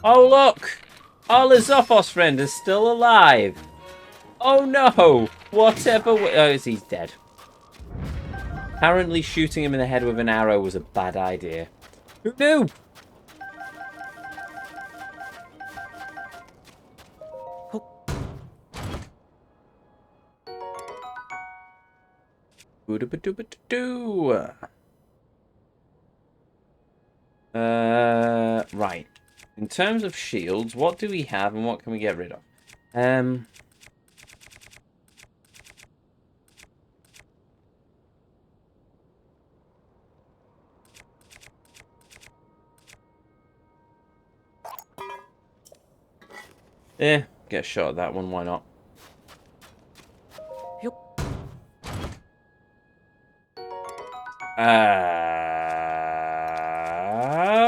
Oh, look! Our Lizophos friend is still alive. Oh, no! Whatever... Oh, he's dead. Apparently shooting him in the head with an arrow was a bad idea. Who knew? Right. In terms of shields, what do we have and what can we get rid of? Get a shot at that one, why not?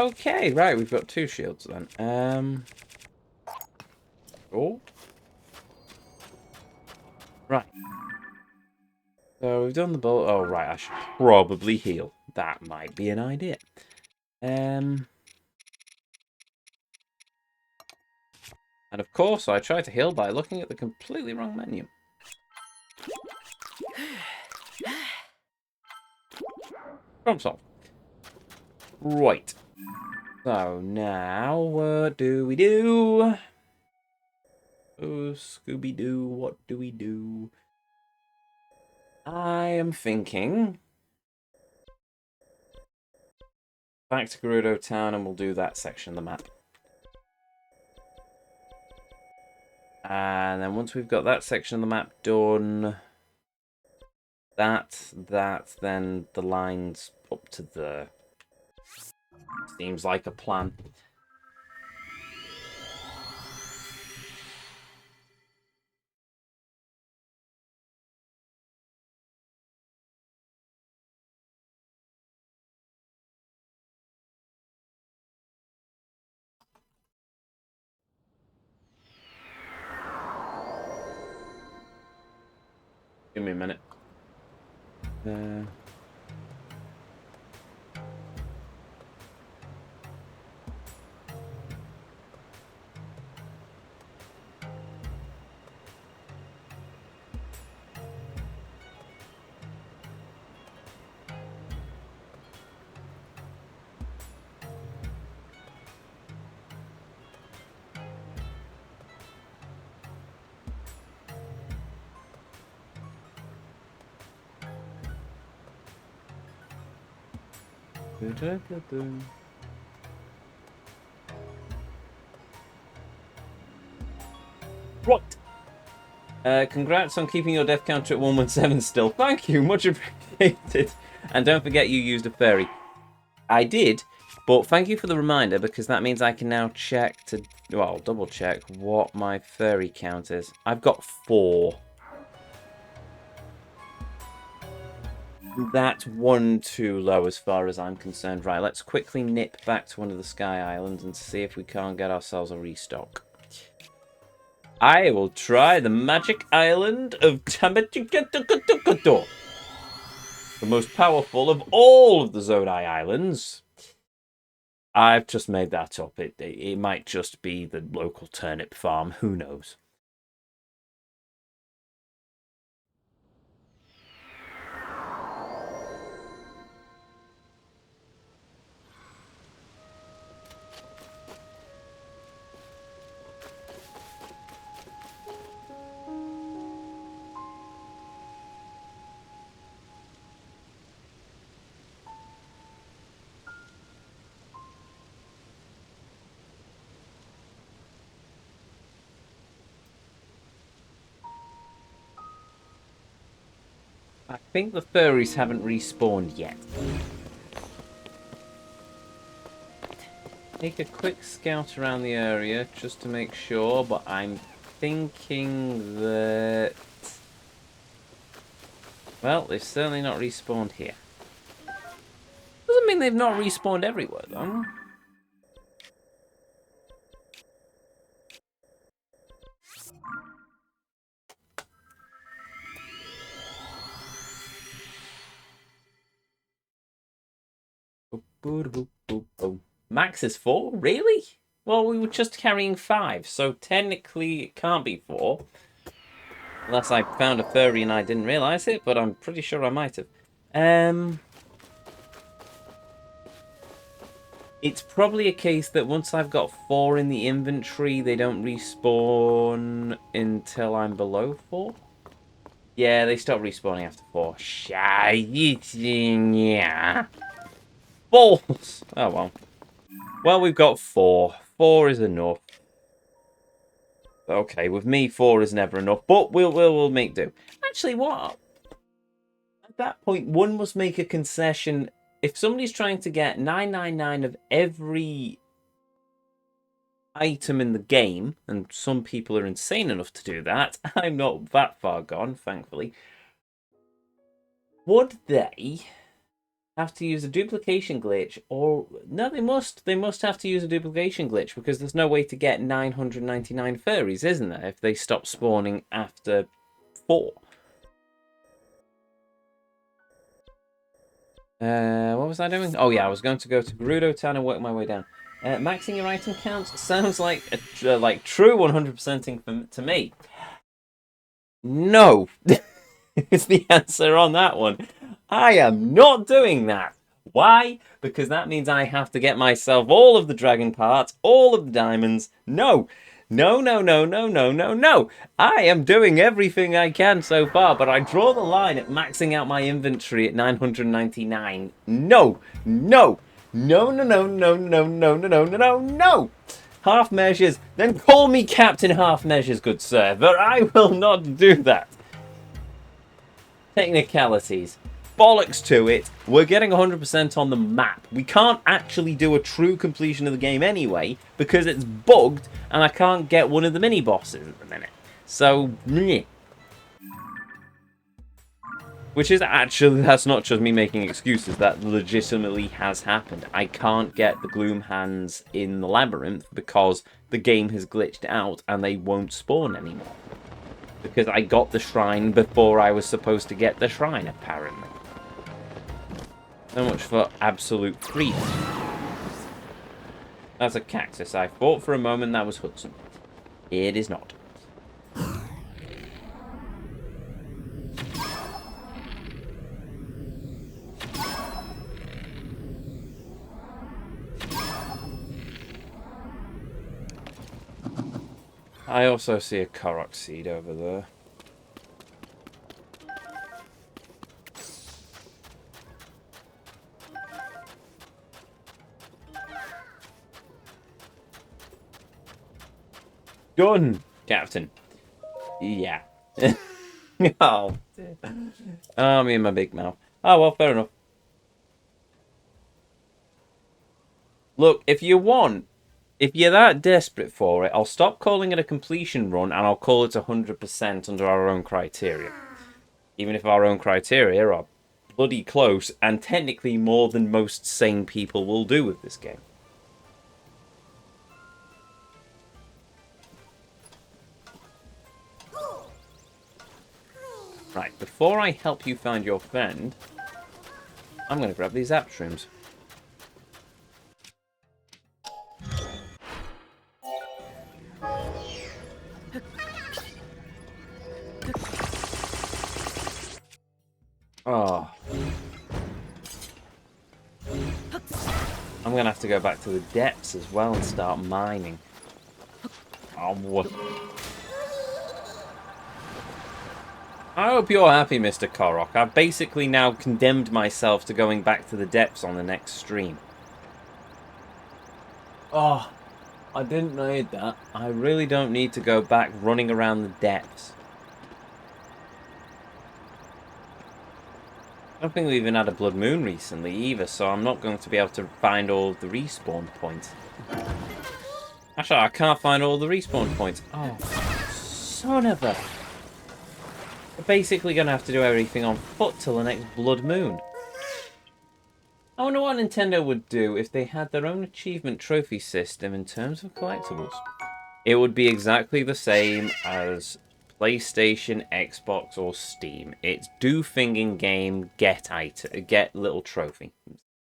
Okay, right, we've got 2 shields then. Oh. Right. So we've done the bullet. Oh, right, I should probably heal. That might be an idea. And of course, I tried to heal by looking at the completely wrong menu. Problem solved. Right. So now, what do we do? Oh, Scooby-Doo, what do we do? I am thinking back to Gerudo Town and we'll do that section of the map. And then once we've got that section of the map done, then the lines up to there. Seems like a plan. Give me a minute. Right. Congrats on keeping your death counter at 117 still. Thank you, much appreciated. And don't forget you used a fairy. I did, but thank you for the reminder because that means I can now check to, well, double check what my fairy count is. I've got 4. That's 1 too low as far as I'm concerned. Right, let's quickly nip back to one of the Sky Islands and see if we can't get ourselves a restock. I will try the magic island of Tamachikatukutukutu. The most powerful of all of the Zonai Islands. I've just made that up. It might just be the local turnip farm. Who knows? I think the furries haven't respawned yet. Take a quick scout around the area just to make sure, but I'm thinking that... Well, they've certainly not respawned here. Doesn't mean they've not respawned everywhere, though. Max is 4? Really? Well, we were just carrying 5, so technically it can't be 4. Unless I found a furry and I didn't realise it, but I'm pretty sure I might have. It's probably a case that once I've got 4 in the inventory, they don't respawn until I'm below 4. Yeah, they stop respawning after 4. Yeah. Balls! Oh, well. Well, we've got 4. 4 is enough. Okay, with me, 4 is never enough, but we'll make do. Actually, what? At that point, one must make a concession. If somebody's trying to get 999 of every item in the game, and some people are insane enough to do that, I'm not that far gone, thankfully. Would they have to use a duplication glitch, or no, they must have to use a duplication glitch, because there's no way to get 999 furries, isn't there, if they stop spawning after 4. What was I doing? Oh yeah, I was going to go to Gerudo Town and work my way down. Maxing your item count sounds like like true 100%ing to me. No, is the answer on that one. I am not doing that. Why? Because that means I have to get myself all of the dragon parts, all of the diamonds. No. No, no, no, no, no, no, no. I am doing everything I can so far, but I draw the line at maxing out my inventory at 999. No. No. No, no, no, no, no, no, no, no, no, no, no. Half measures. Then call me Captain Half Measures, good sir, but I will not do that. Technicalities. Bollocks to it. We're getting 100% on the map. We can't actually do a true completion of the game anyway, because it's bugged and I can't get one of the mini bosses at the minute. So, meh. Which is actually, that's not just me making excuses, that legitimately has happened. I can't get the Gloom Hands in the labyrinth because the game has glitched out and they won't spawn anymore. Because I got the shrine before I was supposed to get the shrine, apparently. So much for absolute freedom. That's a cactus. I thought for a moment that was Hudson. It is not. I also see a Korok seed over there. Done, Captain. Yeah. Oh, dear. Oh, me and my big mouth. Oh, well, fair enough. Look, if you want, if you're that desperate for it, I'll stop calling it a completion run and I'll call it 100% under our own criteria. Even if our own criteria are bloody close and technically more than most sane people will do with this game. Right, before I help you find your friend, I'm going to grab these app shrooms. Oh. I'm going to have to go back to the depths as well and start mining. Oh, what? I hope you're happy, Mr. Korok. I've basically now condemned myself to going back to the depths on the next stream. Oh, I didn't need that. I really don't need to go back running around the depths. I don't think we even had a blood moon recently either, so I'm not going to be able to find all of the respawn points. Actually, I can't find all the respawn points. Oh, son of a... We're basically going to have to do everything on foot till the next blood moon. I wonder what Nintendo would do if they had their own achievement trophy system in terms of collectibles. It would be exactly the same as PlayStation, Xbox, or Steam. It's do thing in game, get item, get little trophy.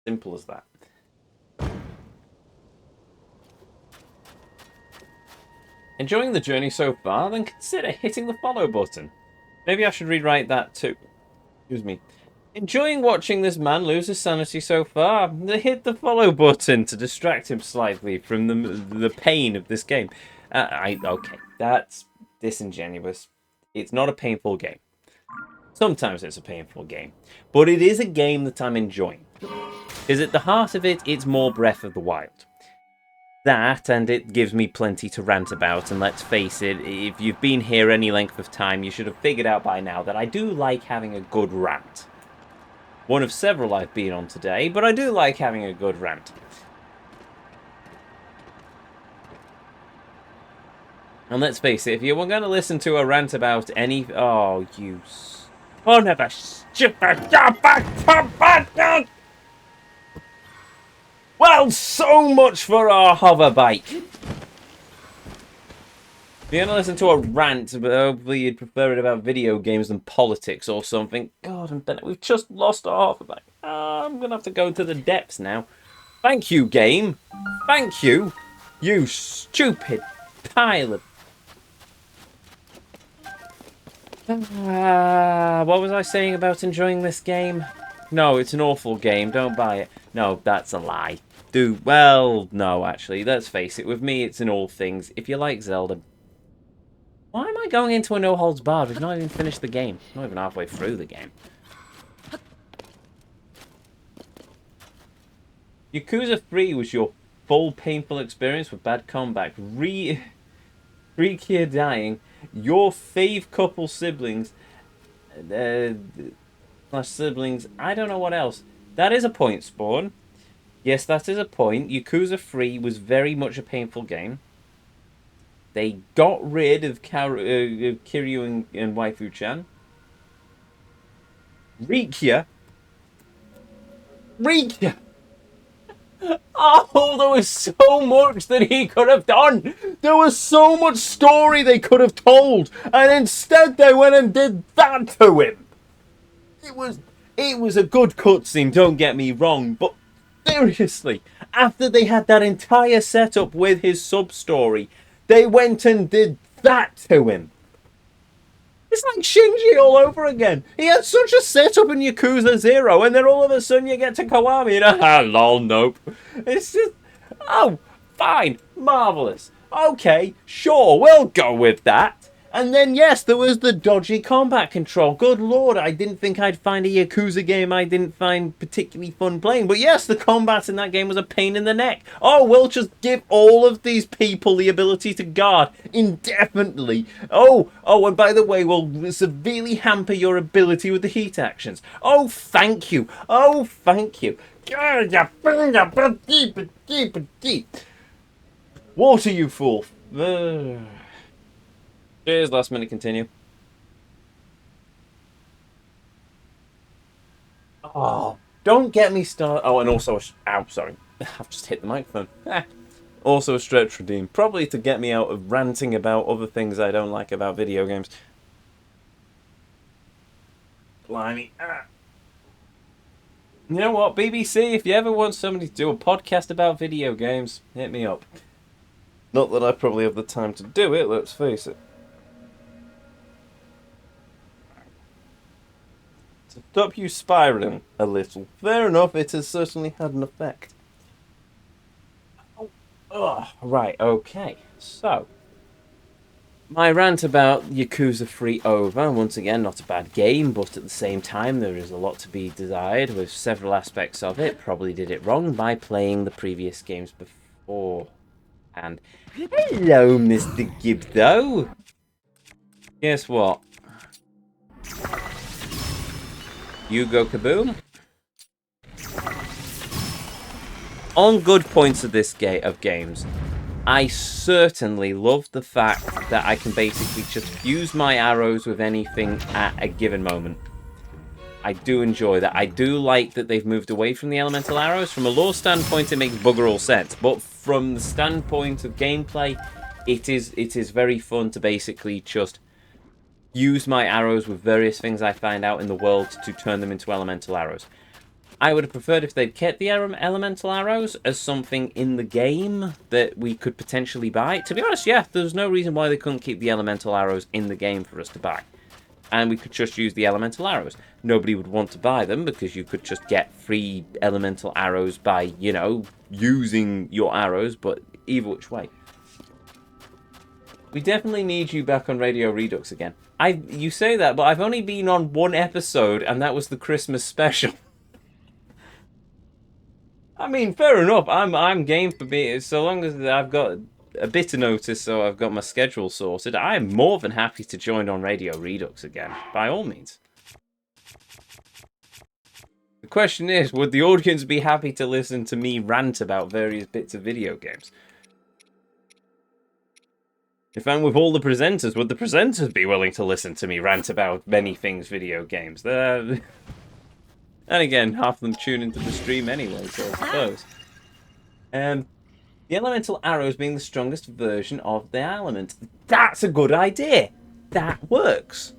Simple as that. Enjoying the journey so far? Then consider hitting the follow button. Maybe I should rewrite that too. Excuse me. Enjoying watching this man lose his sanity so far? Hit the follow button to distract him slightly from the pain of this game. Okay, that's disingenuous. It's not a painful game. Sometimes it's a painful game. But it is a game that I'm enjoying. Because at the heart of it, it's more Breath of the Wild. That, and it gives me plenty to rant about, and let's face it, if you've been here any length of time, you should have figured out by now that I do like having a good rant. One of several I've been on today, but I do like having a good rant. And let's face it, if you were going to listen to a rant about any... Oh, you son of a stupid... Well, so much for our hover bike. If you're going to listen to a rant, but hopefully you'd prefer it about video games than politics or something. God, and Bennett, we've just lost our hover bike. I'm going to have to go to the depths now. Thank you, game. Thank you. You stupid pile of... what was I saying about enjoying this game? No, it's an awful game. Don't buy it. No, that's a lie. Well, no, actually, let's face it. With me, it's in all things. If you like Zelda... Why am I going into a no-holds-barred? We've not even finished the game. Not even halfway through the game. Yakuza 3 was your full painful experience with bad combat. Rikia dying. Your fave couple siblings... siblings... I don't know what else. That is a point, Spawn. Yes, that is a point. Yakuza 3 was very much a painful game. They got rid of Kiryu and Waifu-chan. Rikia! Oh, there was so much that he could have done! There was so much story they could have told! And instead they went and did that to him! It was a good cutscene, don't get me wrong, but seriously, after they had that entire setup with his sub-story, they went and did that to him. It's like Shinji all over again. He had such a setup in Yakuza 0, and then all of a sudden you get to Kiwami and lol, nope. It's just, oh, fine, marvellous. Okay, sure, we'll go with that. And then, yes, there was the dodgy combat control. Good lord, I didn't think I'd find a Yakuza game I didn't find particularly fun playing. But yes, the combat in that game was a pain in the neck. Oh, we'll just give all of these people the ability to guard indefinitely. Oh, and by the way, we'll severely hamper your ability with the heat actions. Oh, thank you. Oh, thank you. Water, you fool. Cheers, last minute continue. Oh, don't get me started. Oh, and also, ow, sorry. I've just hit the microphone. Also a stretch redeem. Probably to get me out of ranting about other things I don't like about video games. Blimey. You know what, BBC, if you ever want somebody to do a podcast about video games, hit me up. Not that I probably have the time to do it, let's face it. To stop you spiraling a little. Fair enough, it has certainly had an effect. Right, okay. So, my rant about Yakuza 3 over. Once again, not a bad game, but at the same time, there is a lot to be desired with several aspects of it. Probably did it wrong by playing the previous games before. And hello, Mr. Gibdo. Guess what? You go kaboom. On good points of this games, I certainly love the fact that I can basically just fuse my arrows with anything at a given moment. I do enjoy that. I do like that they've moved away from the elemental arrows. From a lore standpoint, it makes bugger all sense. But from the standpoint of gameplay, it is very fun to basically just use my arrows with various things I find out in the world to turn them into elemental arrows. I would have preferred if they'd kept the elemental arrows as something in the game that we could potentially buy. To be honest, yeah, there's no reason why they couldn't keep the elemental arrows in the game for us to buy. And we could just use the elemental arrows. Nobody would want to buy them because you could just get free elemental arrows by, you know, using your arrows, but either which way. We definitely need you back on Radio Redux again. You say that, but I've only been on one episode, and that was the Christmas special. I mean, fair enough. I'm game for me. So long as I've got a bit of notice, so I've got my schedule sorted, I'm more than happy to join on Radio Redux again, by all means. The question is, would the audience be happy to listen to me rant about various bits of video games? If I'm with all the presenters, would the presenters be willing to listen to me rant about many things video games? And again, half of them tune into the stream anyway, so I suppose. The elemental arrows being the strongest version of the element. That's a good idea. That works.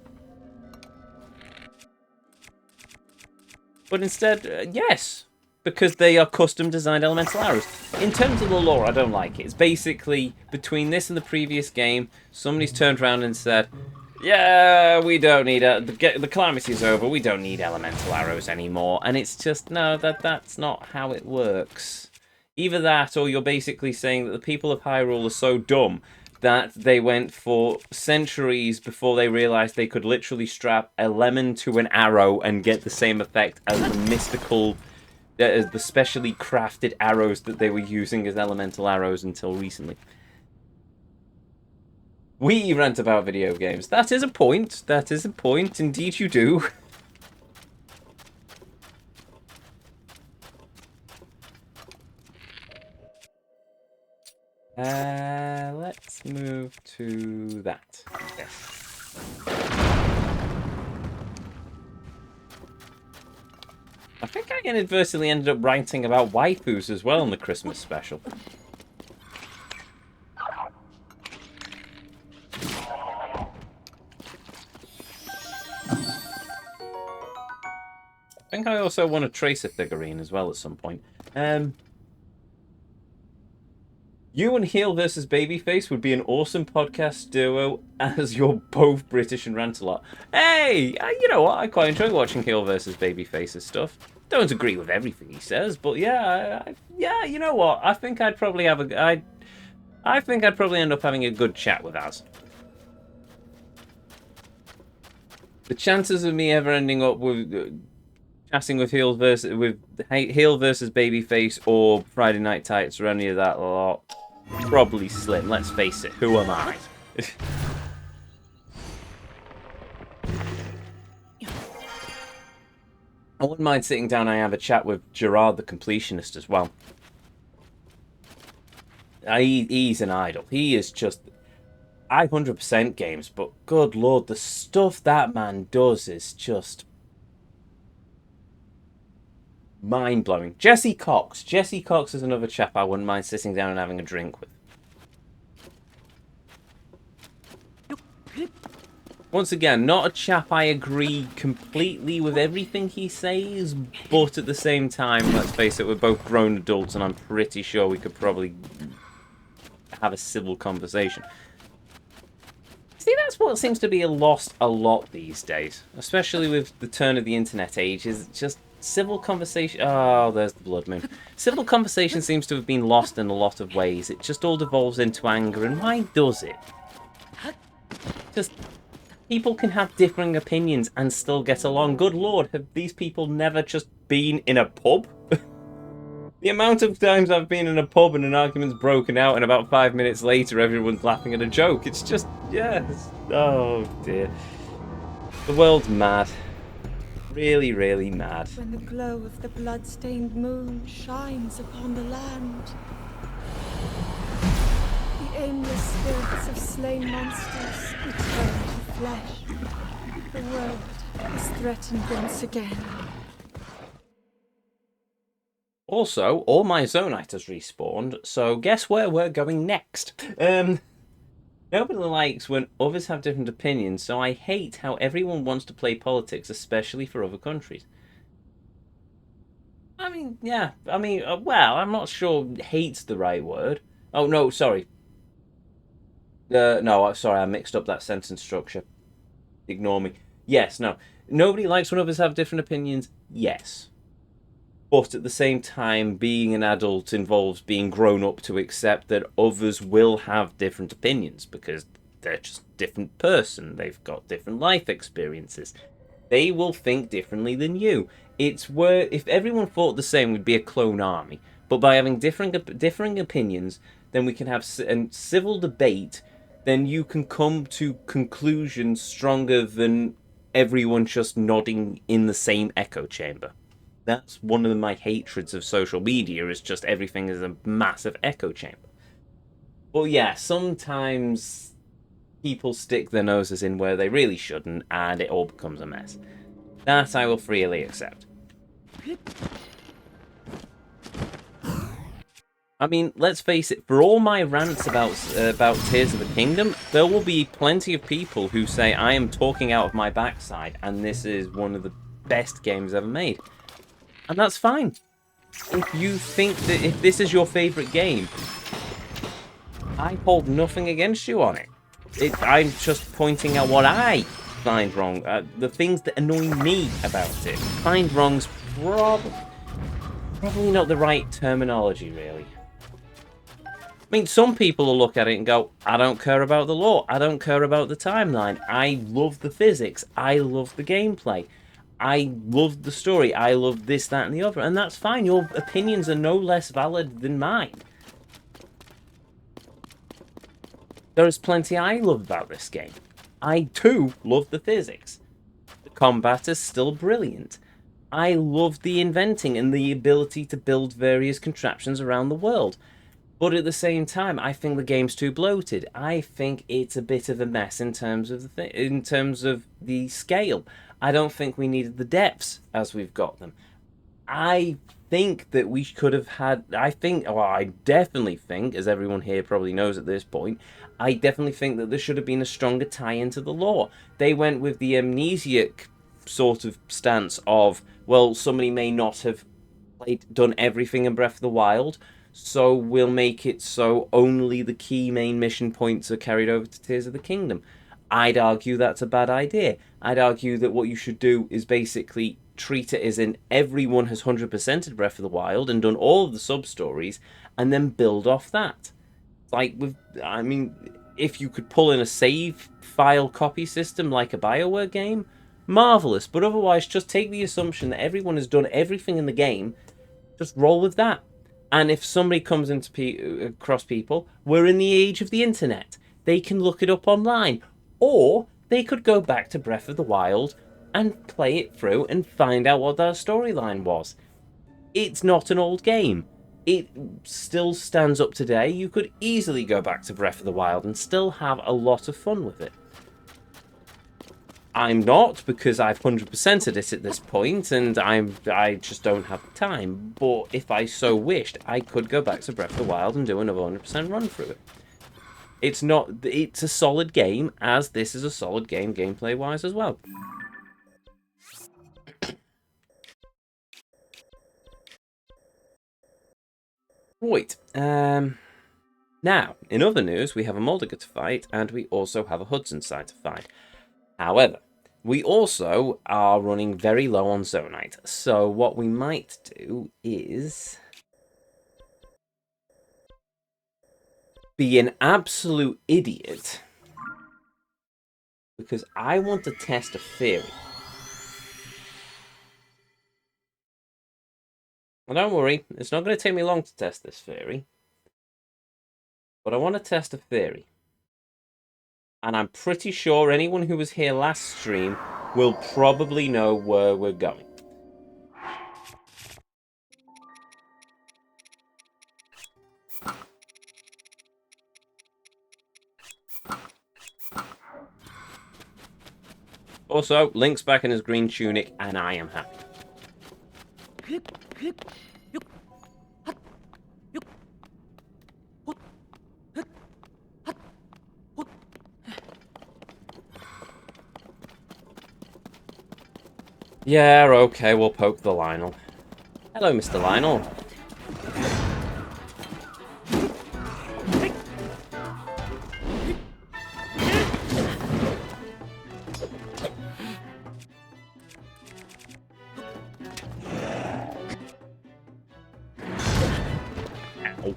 But instead, yes, because they are custom designed elemental arrows. In terms of the lore, I don't like it. It's basically, between this and the previous game, somebody's turned around and said, yeah, we don't need the calamity's over. We don't need elemental arrows anymore. And it's just, no, that's not how it works. Either that, or you're basically saying that the people of Hyrule are so dumb that they went for centuries before they realized they could literally strap a lemon to an arrow and get the same effect as the mystical, the specially crafted arrows that they were using as elemental arrows until recently. We rant about video games. That is a point. That is a point. Indeed you do. Let's move to that. Yes. I think I inadvertently ended up writing about waifus as well in the Christmas special. I think I also want a Tracer figurine as well at some point. You and Heel versus Babyface would be an awesome podcast duo as you're both British and rant a lot. Hey, you know what? I quite enjoy watching Heel versus Babyface's stuff. Don't agree with everything he says, but yeah, yeah, you know what? I think I'd probably have I think I'd probably end up having a good chat with Az. The chances of me ever ending up with chatting with Heel versus Babyface or Friday Night Tights or any of that lot, probably slim. Let's face it. Who am I? I wouldn't mind sitting down and have a chat with Gerard the Completionist as well. He's an idol. He is just... I 100% games, but good lord, the stuff that man does is just... mind-blowing. Jesse Cox. Jesse Cox is another chap I wouldn't mind sitting down and having a drink with. Once again, not a chap I agree completely with everything he says, but at the same time, let's face it, we're both grown adults and I'm pretty sure we could probably have a civil conversation. See, that's what seems to be lost a lot these days, especially with the turn of the internet age, is just civil conversation. Oh, there's the blood moon. Civil conversation seems to have been lost in a lot of ways. It just all devolves into anger, and why does it? Just... people can have differing opinions and still get along. Good lord, have these people never just been in a pub? The amount of times I've been in a pub and an argument's broken out and about 5 minutes later everyone's laughing at a joke. It's just, yes. Oh dear. The world's mad. Really, really mad. When the glow of the blood-stained moon shines upon the land, the aimless spirits of slain monsters return to flesh. The world is threatened once again. Also, all my Zonite has respawned, so guess where we're going next? Nobody likes when others have different opinions, so I hate how everyone wants to play politics, especially for other countries. I mean, yeah. I mean, well, I'm not sure hate's the right word. Oh, no, sorry. No, sorry, I mixed up that sentence structure. Ignore me. Yes, no. Nobody likes when others have different opinions. Yes. But at the same time, being an adult involves being grown up to accept that others will have different opinions because they're just a different person. They've got different life experiences. They will think differently than you. It's where if everyone thought the same, we'd be a clone army. But by having differing opinions, then we can have civil debate. Then you can come to conclusions stronger than everyone just nodding in the same echo chamber. That's one of my hatreds of social media. Is just everything is a massive echo chamber. But yeah, sometimes people stick their noses in where they really shouldn't, and it all becomes a mess. That I will freely accept. I mean, let's face it, for all my rants about Tears of the Kingdom, there will be plenty of people who say I am talking out of my backside, and this is one of the best games ever made. And that's fine. If you think that if this is your favourite game, I hold nothing against you on it. I'm just pointing out what I find wrong, the things that annoy me about it. Find wrong's probably not the right terminology, really. I mean, some people will look at it and go, I don't care about the lore, I don't care about the timeline, I love the physics, I love the gameplay, I love the story, I love this, that, and the other, and that's fine. Your opinions are no less valid than mine. There is plenty I love about this game. I, too, love the physics. The combat is still brilliant. I love the inventing and the ability to build various contraptions around the world. But at the same time, I think the game's too bloated. I think it's a bit of a mess in terms of the scale. I don't think we needed the depths as we've got them. I think that we could have had. I definitely think, as everyone here probably knows at this point, I definitely think that there should have been a stronger tie into the lore. They went with the amnesiac sort of stance of, well, somebody may not have done everything in Breath of the Wild, so we'll make it so only the key main mission points are carried over to Tears of the Kingdom. I'd argue that's a bad idea. I'd argue that what you should do is basically treat it as in everyone has 100%ed Breath of the Wild and done all of the sub-stories, and then build off that. If you could pull in a save file copy system like a BioWare game, marvelous, but otherwise just take the assumption that everyone has done everything in the game, just roll with that. And if somebody comes across people, we're in the age of the internet. They can look it up online. Or they could go back to Breath of the Wild and play it through and find out what their storyline was. It's not an old game. It still stands up today. You could easily go back to Breath of the Wild and still have a lot of fun with it. I'm not, because I've 100%ed it at this point, and I just don't have the time. But if I so wished, I could go back to Breath of the Wild and do another 100% run through it. It's a solid game, as this is a solid game gameplay-wise as well. Right, now, in other news, we have a Moldiger to fight, and we also have a Hudson side to fight. However, we also are running very low on Zonite, so what we might do is be an absolute idiot, because I want to test a theory. Well, don't worry, it's not going to take me long to test this theory, but I want to test a theory. And I'm pretty sure anyone who was here last stream will probably know where we're going. Also, Link's back in his green tunic, and I am happy. Yeah, okay, we'll poke the Lionel. Hello, Mr. Lionel. Ow.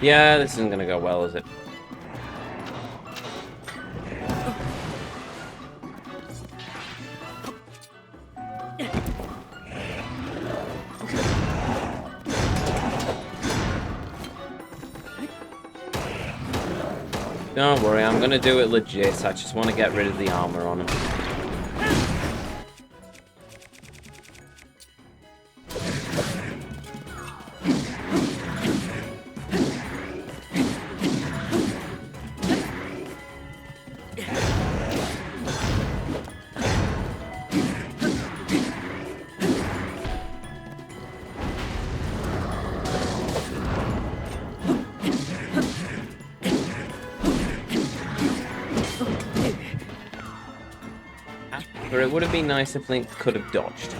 Yeah, this isn't gonna go well, is it? Don't worry, I'm gonna do it legit. I just want to get rid of the armor on him. But it would have been nice if Link could have dodged.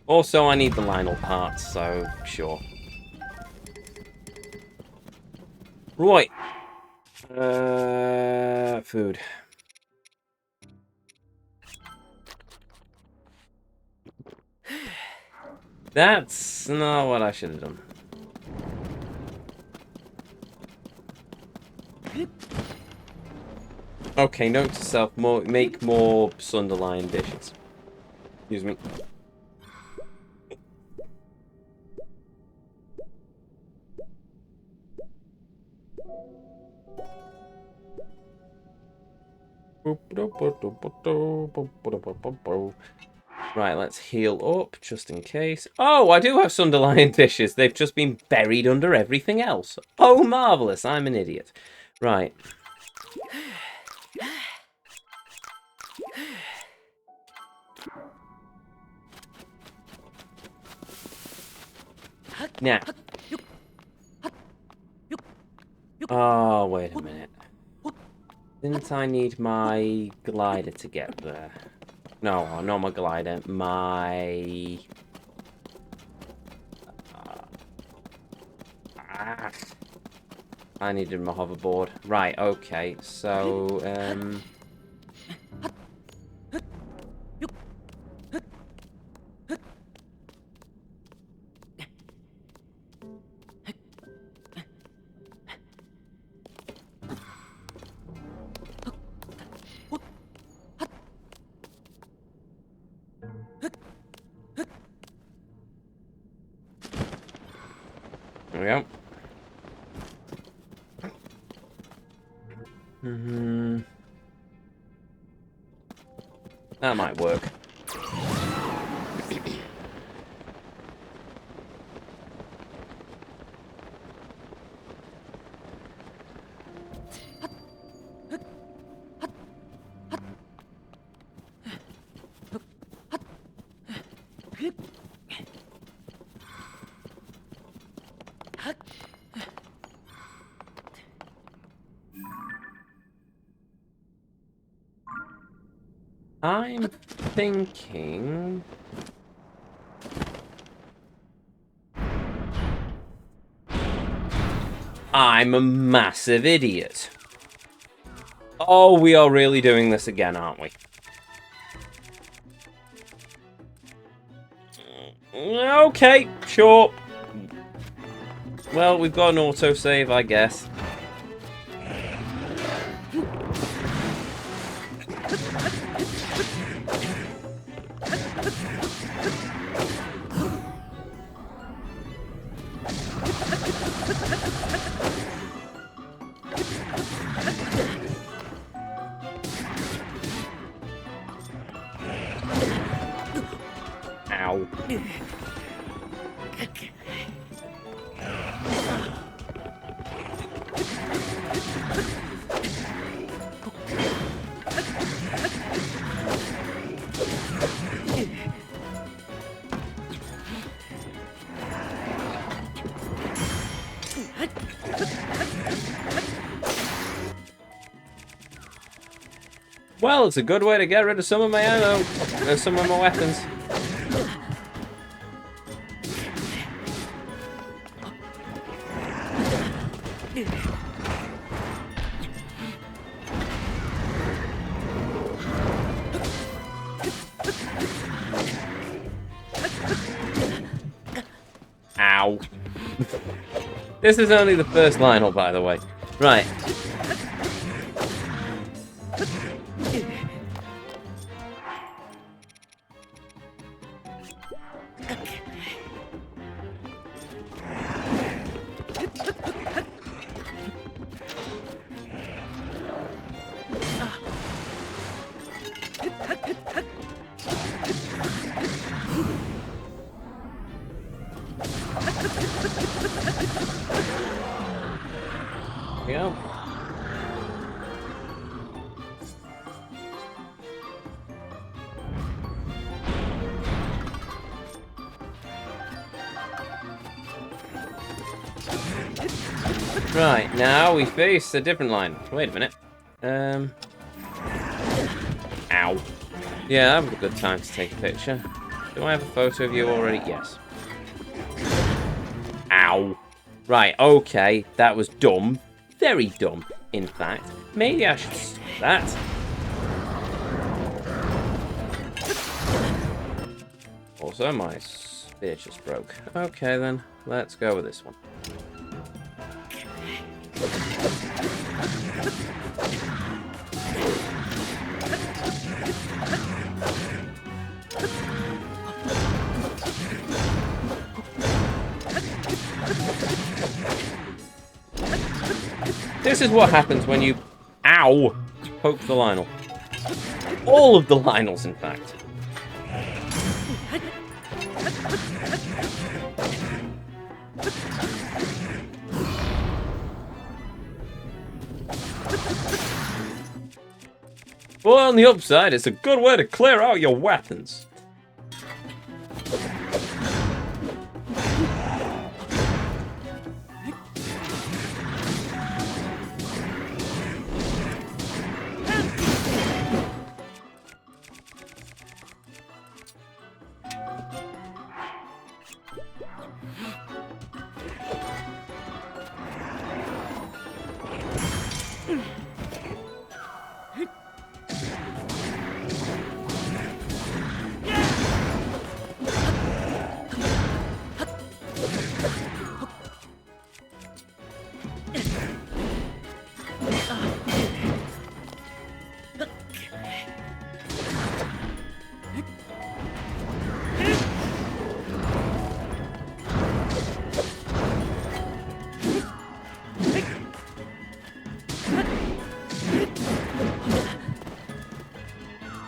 Also, I need the Lionel parts, so sure. Right. Food. That's not what I should have done. Okay, note to self: make more Sunderline dishes. Excuse me. Right, let's heal up, just in case. Oh, I do have Sunderline dishes. They've just been buried under everything else. Oh, marvellous. I'm an idiot. Right. Now. Oh, wait a minute. Didn't I need my glider to get there? No, not my glider. My... I needed my hoverboard. Right, okay. So, there we go. That might work. I'm thinking... I'm a massive idiot. Oh, we are really doing this again, aren't we? Okay, sure. Well, we've got an autosave, I guess. Ow. Well, it's a good way to get rid of some of my ammo, some of my weapons. Ow. This is only the first Lionel, by the way. Right. Here we go. Right, now we face a different line. Wait a minute. Ow. Yeah, that was a good time to take a picture. Do I have a photo of you already? Yes. Ow. Right, okay. That was dumb. Very dumb, in fact. Maybe I should stop that. Also, my spear just broke. Okay, then. Let's go with this one. This is what happens when you, ow, poke the Lionel. All of the Lionels, in fact. Well, on the upside, it's a good way to clear out your weapons.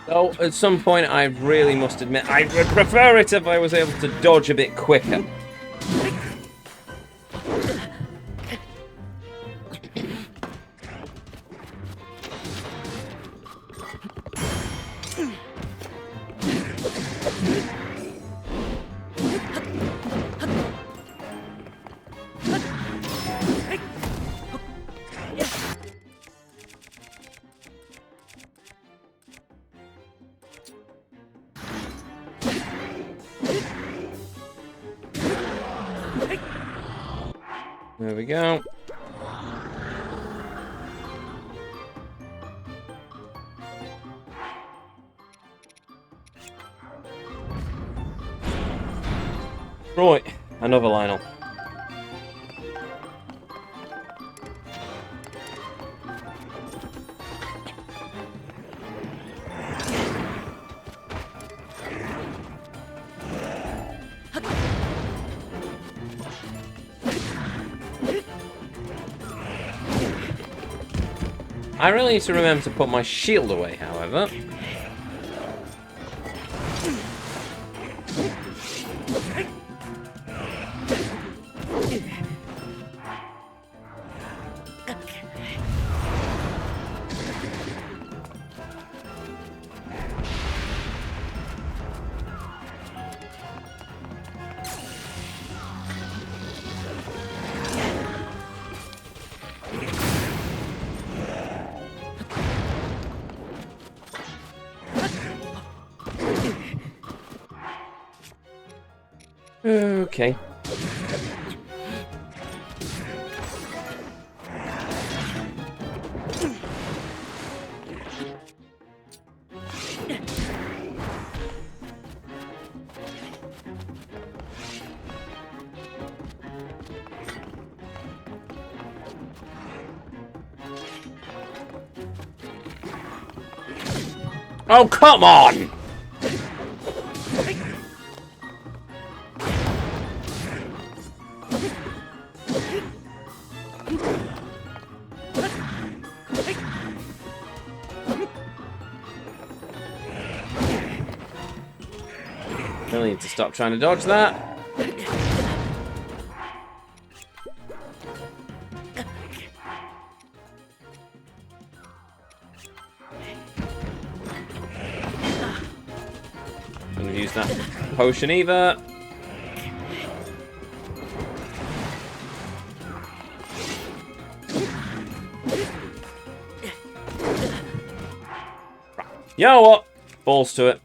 Though, at some point, I really must admit, I would prefer it if I was able to dodge a bit quicker. There we go. Right, another Lionel. I really need to remember to put my shield away, however. Okay. Oh, come on! Really need to stop trying to dodge that. I'm gonna use that potion either. You know what? Balls to it.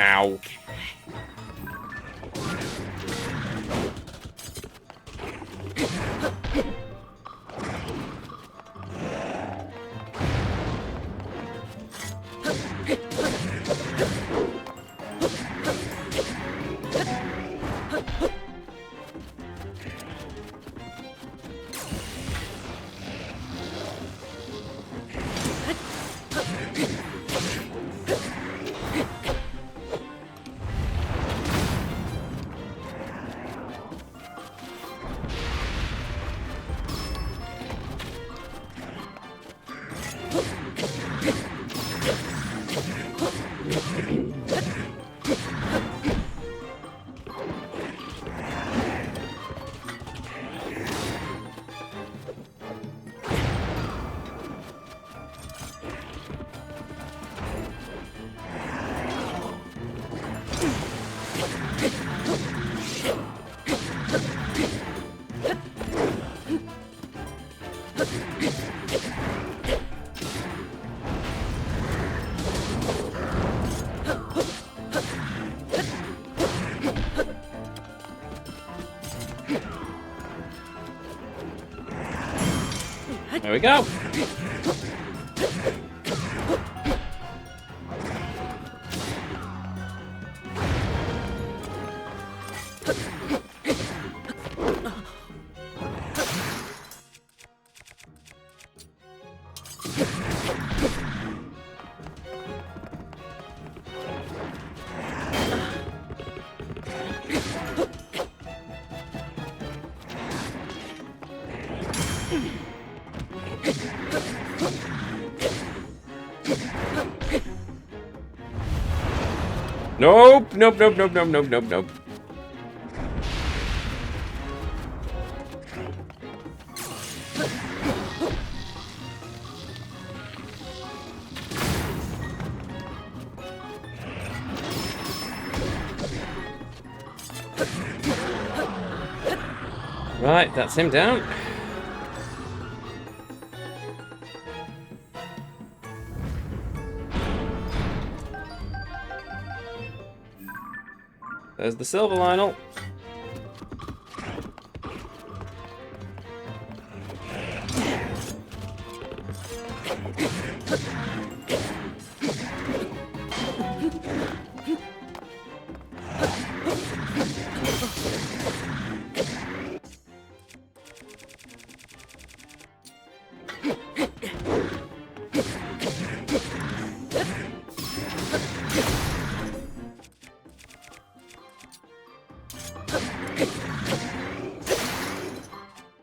Ow. There we go. Nope, nope, nope, nope, nope, nope, nope, nope. Right, that's him down. There's the silver Lionel.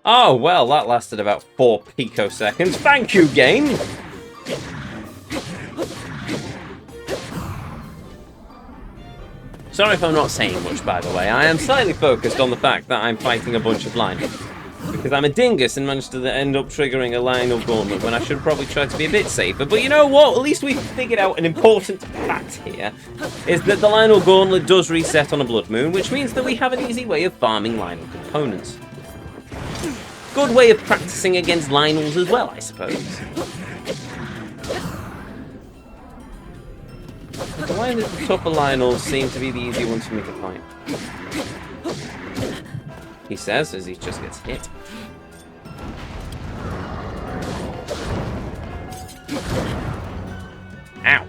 Oh, well, that lasted about 4 picoseconds. Thank you, game! Sorry if I'm not saying much, by the way. I am slightly focused on the fact that I'm fighting a bunch of Lionel. Because I'm a dingus and managed to end up triggering a Lionel gauntlet when I should probably try to be a bit safer. But you know what? At least we've figured out an important fact here. Is that the Lionel gauntlet does reset on a blood moon, which means that we have an easy way of farming Lionel components. Good way of practicing against Lionels as well, I suppose. The way that the tougher Lionels seem to be the easy ones for me to fight. He says as he just gets hit. Ow.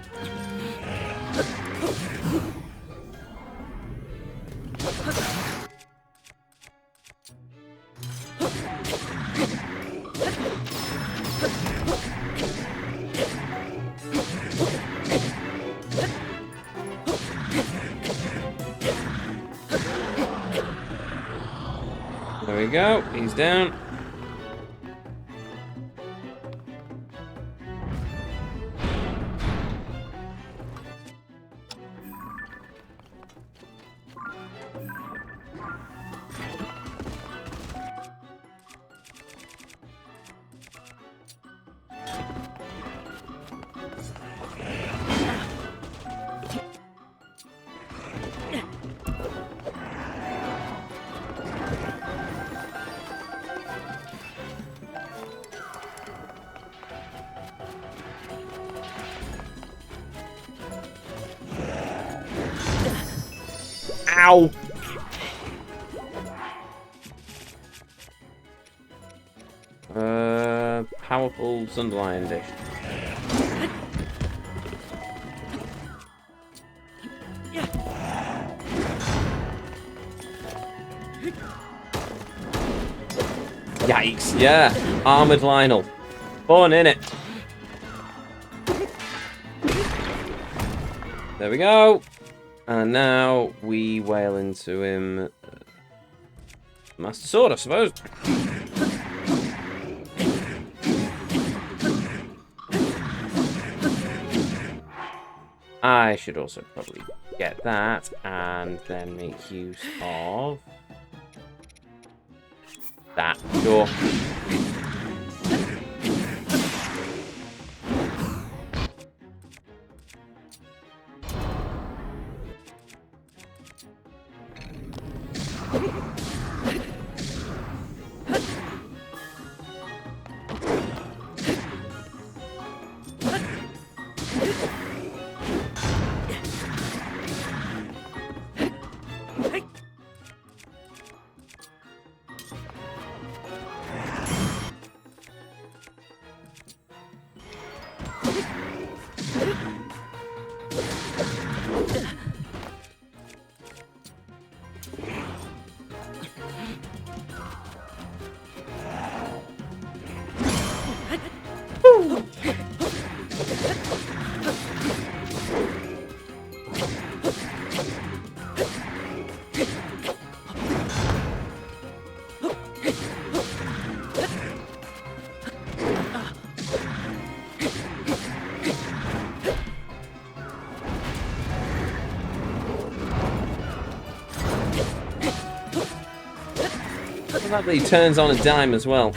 There we go, he's down. Ow! Powerful Sunderland dish. Yikes, yeah. Armored Lionel. Fun, innit? There we go. And now we wail into him. Master Sword, I suppose. I should also probably get that and then make use of that. Sure. I like that he turns on a dime as well.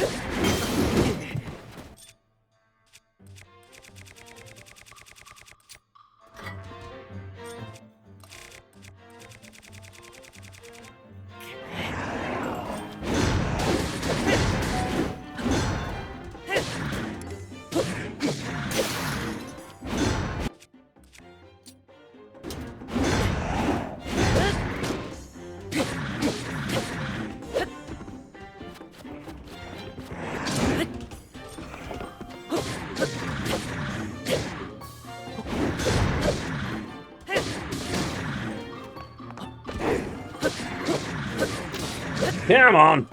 Come on!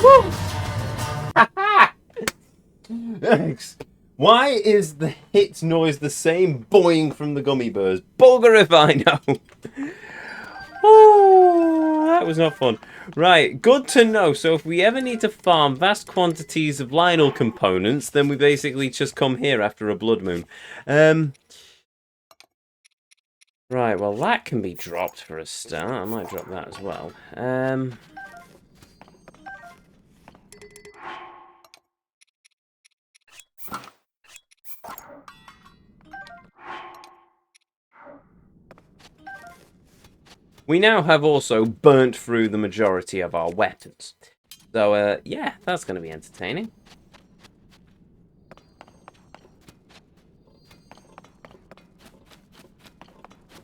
Woo! Thanks. Why is the hit noise the same boing from the gummy bears? Bugger if I know. Oh, that was not fun. Right, good to know. So if we ever need to farm vast quantities of Lionel components, then we basically just come here after a blood moon. Right, well, that can be dropped for a start. I might drop that as well. We now have also burnt through the majority of our weapons. So, yeah, that's going to be entertaining.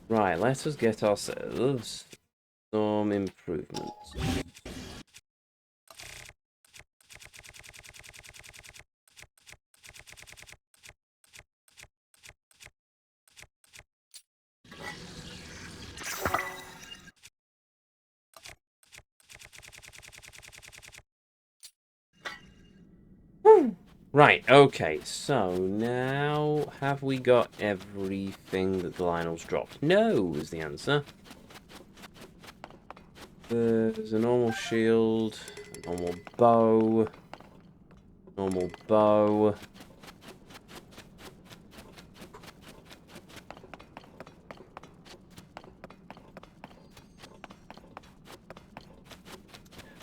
Right, let us get ourselves some improvements. Right, okay, so now have we got everything that the Lionel's dropped? No, is the answer. There's a normal shield, a normal bow, normal bow.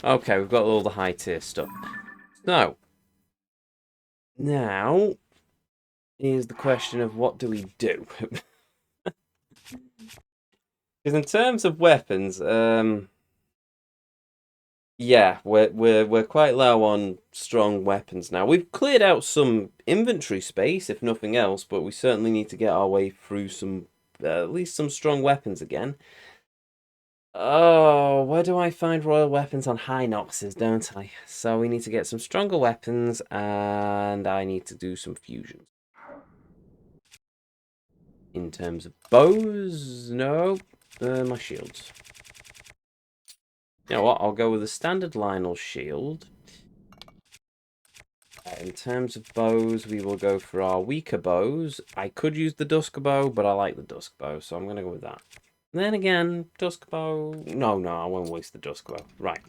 Okay, we've got all the high tier stuff. So, now is the question of what do we do? Because in terms of weapons, yeah, we're quite low on strong weapons now. We've cleared out some inventory space, if nothing else, but we certainly need to get our way through some, at least some strong weapons again. Oh, where do I find royal weapons on high noxes, don't I? So we need to get some stronger weapons, and I need to do some fusions. In terms of bows, no, my shields. You know what? I'll go with a standard Lionel shield. In terms of bows, we will go for our weaker bows. I could use the Dusk Bow, but I like the Dusk Bow, so I'm going to go with that. Then again, Dusk Bow... No, I won't waste the Dusk Bow. Right.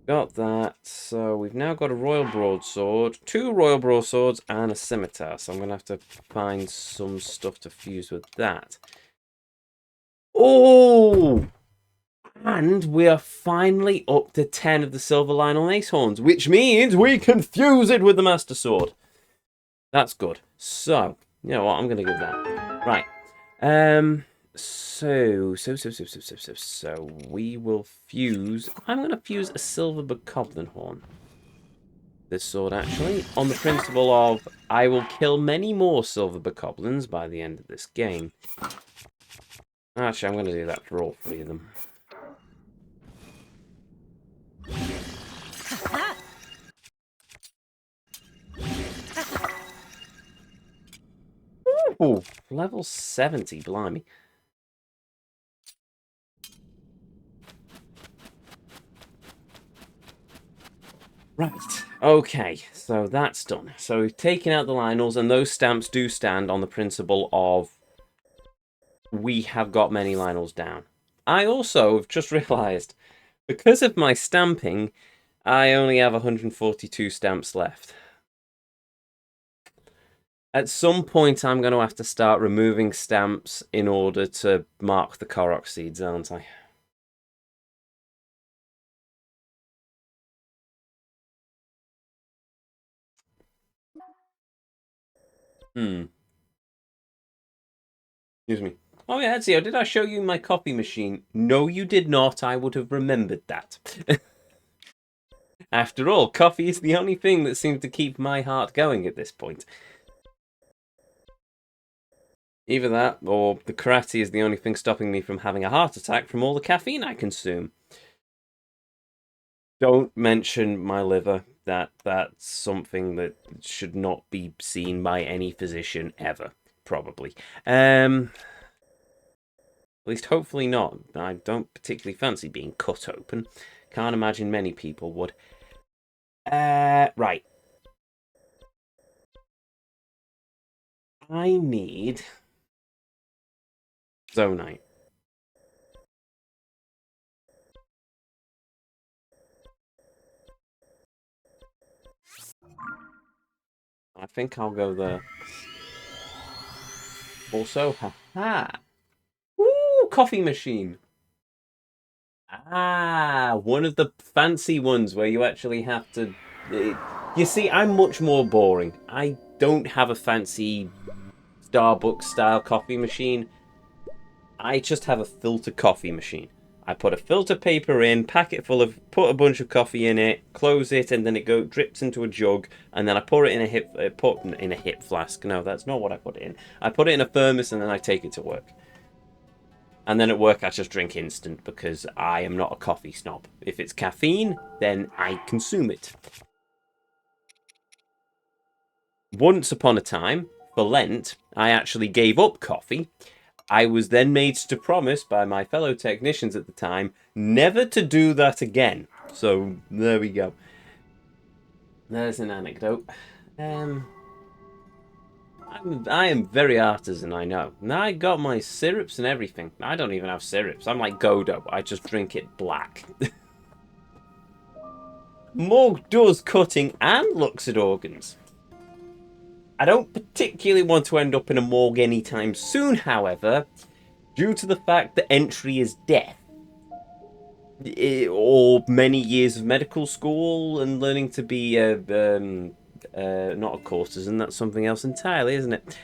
Got that. So we've now got a Royal Broadsword, 2 Royal Broadswords, and a Scimitar. So I'm going to have to find some stuff to fuse with that. Oh! And we are finally up to 10 of the Silver Lionel Ace Horns, which means we can fuse it with the Master Sword. That's good. So, you know what? I'm going to give that. Right. So we will fuse. I'm going to fuse a Silver Bokoblin Horn. This sword, actually, on the principle of I will kill many more Silver Bokoblins by the end of this game. Actually, I'm going to do that for all 3 of them. Ooh, level 70, blimey. Right, okay, so that's done. So we've taken out the Lionels, and those stamps do stand on the principle of we have got many Lionels down. I also have just realised, because of my stamping, I only have 142 stamps left. At some point, I'm going to have to start removing stamps in order to mark the Korok seeds, aren't I? Excuse me. Oh yeah, Ezio, did I show you my copy machine? No, you did not. I would have remembered that. After all, coffee is the only thing that seems to keep my heart going at this point. Either that, or the karate is the only thing stopping me from having a heart attack from all the caffeine I consume. Don't mention my liver. That's something that should not be seen by any physician ever, probably. At least hopefully not. I don't particularly fancy being cut open. Can't imagine many people would. Right. I need Zonite. I think I'll go there. Also, haha. coffee machine? Ah, one of the fancy ones where you actually have to... You see, I'm much more boring. I don't have a fancy Starbucks-style coffee machine. I just have a filter coffee machine. I put a filter paper in, pack it full of, put a bunch of coffee in it, close it, and then it drips into a jug, and then I pour it in a hip flask. No, that's not what I put it in. I put it in a thermos, and then I take it to work. And then at work, I just drink instant because I am not a coffee snob. If it's caffeine, then I consume it. Once upon a time, for Lent, I actually gave up coffee. I was then made to promise by my fellow technicians at the time never to do that again. So, there we go. There's an anecdote. I am very artisan, I know. Now I got my syrups and everything. I don't even have syrups. I'm like Godo. I just drink it black. Morg does cutting and looks at organs. I don't particularly want to end up in a morgue anytime soon, however, due to the fact that entry is death. Or many years of medical school and learning to be not a courtesan, that's something else entirely, isn't it?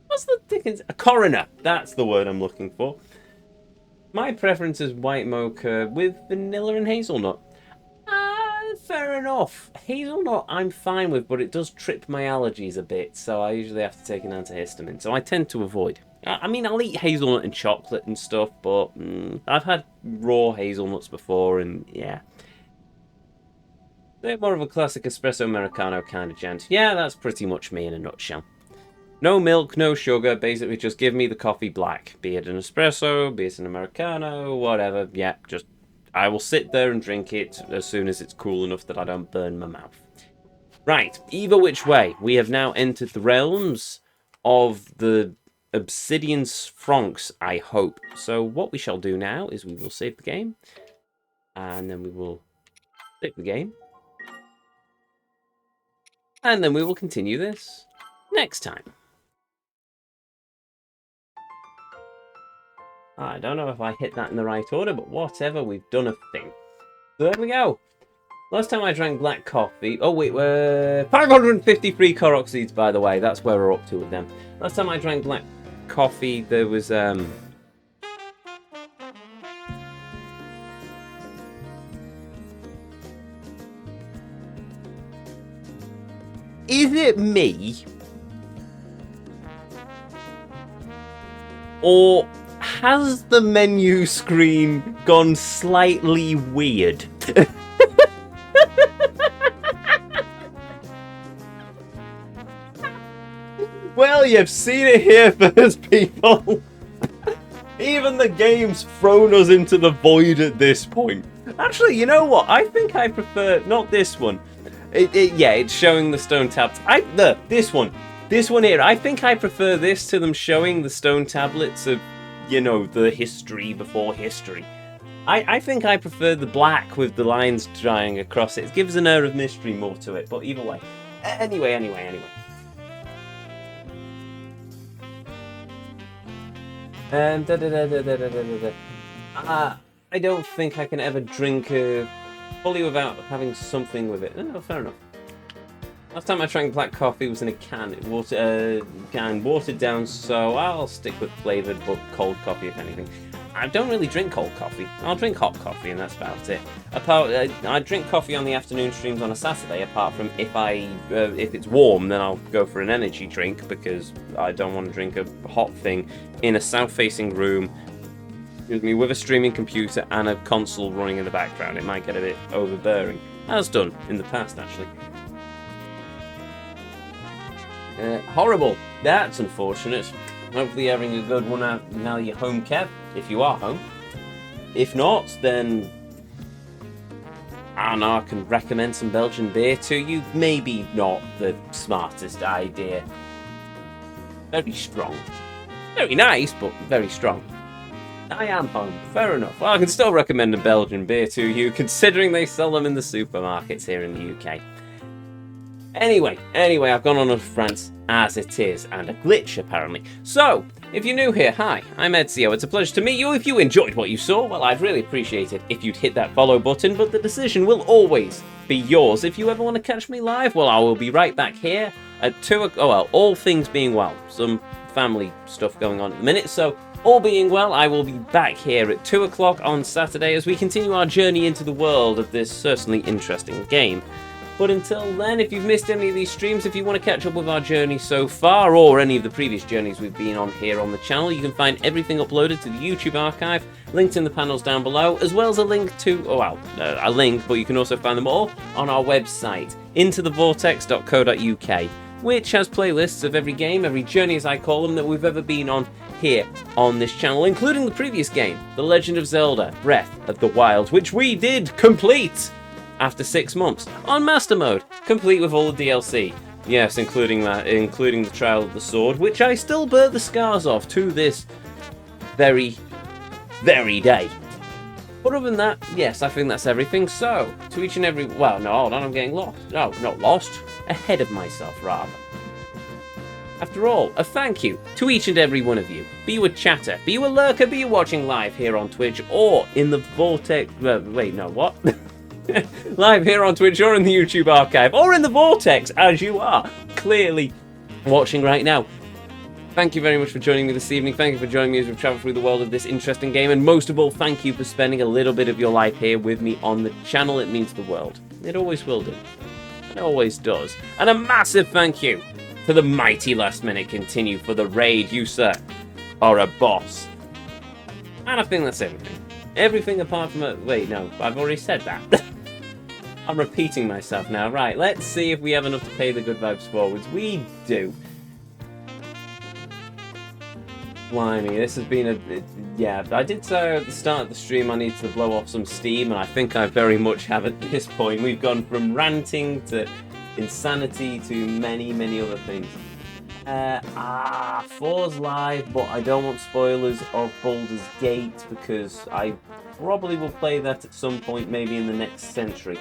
What's the dickens? A coroner, that's the word I'm looking for. My preference is white mocha with vanilla and hazelnut. Fair enough. Hazelnut I'm fine with, but it does trip my allergies a bit, so I usually have to take an antihistamine, so I tend to avoid. I mean, I'll eat hazelnut and chocolate and stuff, but I've had raw hazelnuts before, and yeah. They're more of a classic espresso Americano kind of gent. Yeah, that's pretty much me in a nutshell. No milk, no sugar, basically just give me the coffee black. Be it an espresso, be it an Americano, whatever, yeah, just... I will sit there and drink it as soon as it's cool enough that I don't burn my mouth. Right, either which way, we have now entered the realms of the Obsidian Franks, I hope. So what we shall do now is we will save the game, and then we will save the game, and then we will continue this next time. I don't know if I hit that in the right order, but whatever, we've done a thing. So there we go. Last time I drank black coffee... Oh, wait, we're... 553 Korok seeds, by the way. That's where we're up to with them. Last time I drank black coffee, there was... Is it me? Or... has the menu screen gone slightly weird? Well, you've seen it here first, people. Even the game's thrown us into the void at this point. Actually, you know what? I think I prefer... not this one. Yeah, it's showing the stone tablets. This one. This one here. I think I prefer this to them showing the stone tablets of... you know, the history before history. I think I prefer the black with the lines drying across it. It gives an air of mystery more to it, but either way. Anyway. I don't think I can ever drink fully without having something with it. Oh, fair enough. Last time I drank black coffee was in a can. It was watered down, so I'll stick with flavoured but cold coffee if anything. I don't really drink cold coffee. I'll drink hot coffee and that's about it. I drink coffee on the afternoon streams on a Saturday, apart from if it's warm, then I'll go for an energy drink because I don't want to drink a hot thing in a south-facing room, excuse me, with a streaming computer and a console running in the background. It might get a bit overbearing. As done in the past, actually. Horrible. That's unfortunate. Hopefully you're having a good one out now you're home, Kev, if you are home. If not, then I don't know, I can recommend some Belgian beer to you. Maybe not the smartest idea. Very strong. Very nice, but very strong. I am home. Fair enough. Well, I can still recommend a Belgian beer to you, considering they sell them in the supermarkets here in the UK. Anyway, I've gone on a rant as it is, and a glitch apparently. So, If you're new here, hi, I'm Ezio. It's a pleasure to meet you. If you enjoyed what you saw, well, I'd really appreciate it if you'd hit that follow button, but the decision will always be yours. If you ever want to catch me live, well, I will be right back here at 2 o'clock. Oh, well, all things being well. Some family stuff going on at the minute, so all being well, I will be back here at 2 o'clock on Saturday as we continue our journey into the world of this certainly interesting game. But until then, if you've missed any of these streams, if you want to catch up with our journey so far, or any of the previous journeys we've been on here on the channel, you can find everything uploaded to the YouTube archive, linked in the panels down below, as well as a link to, a link, but you can also find them all on our website, intothevortex.co.uk, which has playlists of every game, every journey as I call them, that we've ever been on here on this channel, including the previous game, The Legend of Zelda, Breath of the Wild, which we did complete after 6 months on Master Mode, complete with all the DLC. Yes, including the Trial of the Sword, which I still bear the scars of to this very, very day. But other than that, yes, I think that's everything. So, to each and every... Well, no, hold on, I'm getting lost. No, not lost. Ahead of myself, rather. After all, a thank you to each and every one of you. Be you a chatter, be you a lurker, be you watching live here on Twitch, or in the Vortex... wait, no, what? Live here on Twitch, or in the YouTube archive, or in the Vortex, as you are clearly watching right now. Thank you very much for joining me this evening. Thank you for joining me as we travel through the world of this interesting game. And most of all, thank you for spending a little bit of your life here with me on the channel. It means the world. It always will do. It always does. And a massive thank you to the mighty Last Minute Continue for the raid. You, sir, are a boss. And I think that's everything. Everything apart from... Wait, no, I've already said that. I'm repeating myself now. Right, let's see if we have enough to pay the good vibes forwards. We do. Blimey, this has been yeah, I did say at the start of the stream I need to blow off some steam, and I think I very much have at this point. We've gone from ranting to insanity to many, many other things. 4's live, but I don't want spoilers of Baldur's Gate because I probably will play that at some point, maybe in the next century.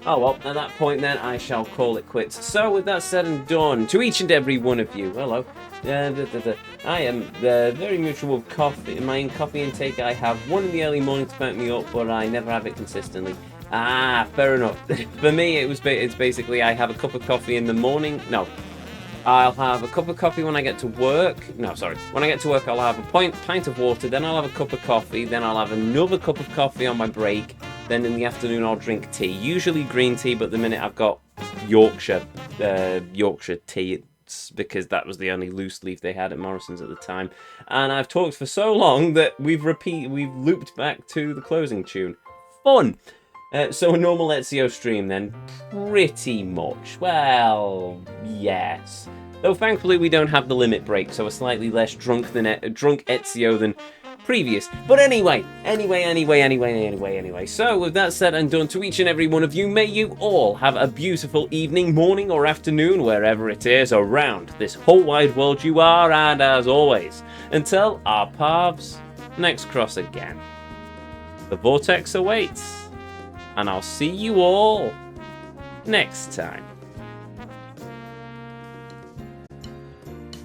Oh well, at that point then, I shall call it quits. So with that said and done, to each and every one of you, hello. I am very mutual with coffee. In my coffee intake, I have one in the early morning to back me up, but I never have it consistently. Fair enough. For me, it's basically I have a cup of coffee in the morning. No, I'll have a cup of coffee when I get to work. No, sorry. When I get to work, I'll have a pint of water, then I'll have a cup of coffee, then I'll have another cup of coffee on my break. Then in the afternoon, I'll drink tea. Usually green tea, but the minute I've got Yorkshire tea, it's because that was the only loose leaf they had at Morrison's at the time. And I've talked for so long that we've looped back to the closing tune. Fun! So a normal Ezio stream then, pretty much. Well, yes. Though thankfully we don't have the limit break, so we're slightly less drunk Ezio than previous. But anyway. So with that said and done, to each and every one of you, may you all have a beautiful evening, morning or afternoon, wherever it is around this whole wide world you are. And as always, until our paths next cross again, the Vortex awaits. And I'll see you all next time.